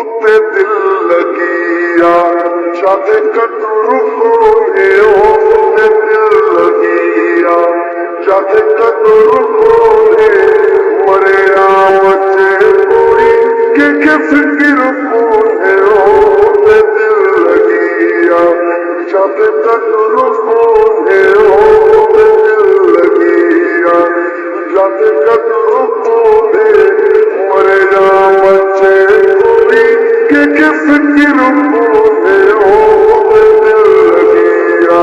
उत्ते दिल लगिया जद कदर कोने उत्ते दिल लगिया जद कदर कोने मरिया बच्चे कोई के फिक्र कोने उत्ते दिल लगिया जद कदर कोने उत्ते दिल लगिया जद कदर कोने मरिया बच्चे कोई के फिक्र कोने उत्ते दिल लगिया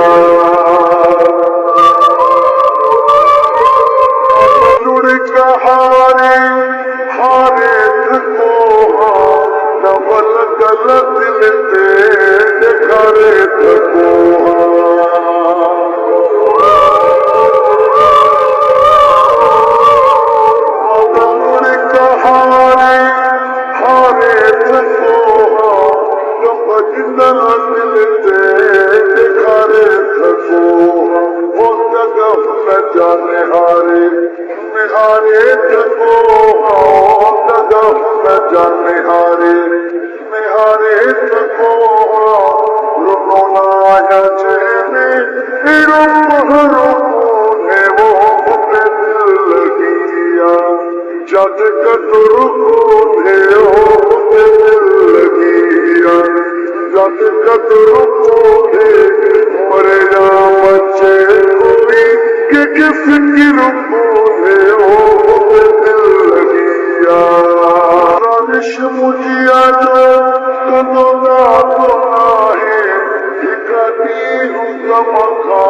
जुड़ कहारे हारे थको डबल गल दिल ते खरे थको जुड़ कहारे हारे थको डबल दिल ते खरे थको वो जगह न जाने हारे निहारे थको जगह न जाने हारे निहारे थको रुकोना है चेने रुकोने वो दिल लगिया जद कदर कोने दिल लगिया जद कदर कोने मरे जा बच्चे कोई के फिक्र कोने दिल लगिया रानिश मुझिया जो कदों का गुना है कभी उनका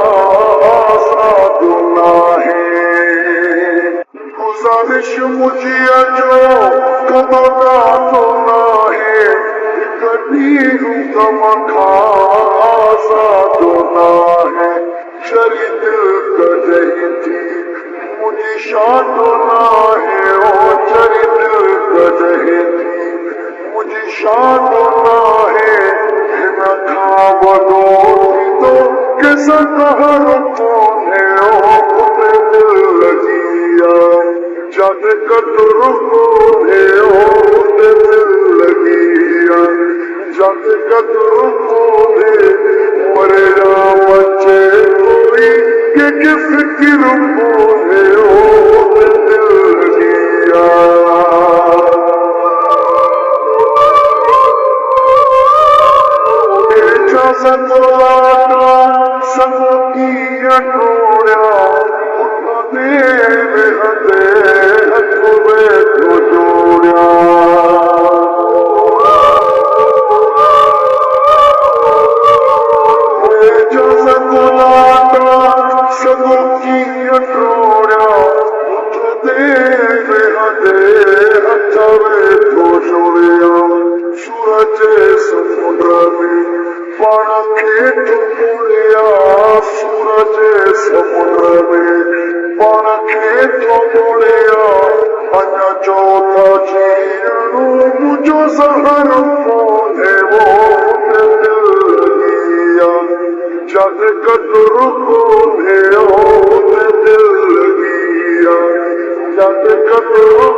साधुना है गुजारिश मुझिया जो कदों का गुना है कभी उनका साधुना है शरी दिल कदही थी मुझे शादुना है ओ शरी दिल कदही थी मुझे शादुना है न खावदो तो कैसा कहर कोने ओ दिल लगिया जद कदर कोने ओ दिल लगिया जद कदर कोने मरे जा बच्चे कोई के फिक्र कोने ओ दिल लगिया सतवाना सब की अटोड़ा उठते हते हथुए को जोड़ा जो सतवाना सब की अटोड़ा उठते हते हथुए को जोड़ा सूरज समुद्र में पण खेत मुड़िया सूरज समुद्र में पण खेत मुड़िया अञा चौथा जीणू मुझो सहर कोने वो दिल लगिया जद कदर कोने वो दिल लगिया जद कदर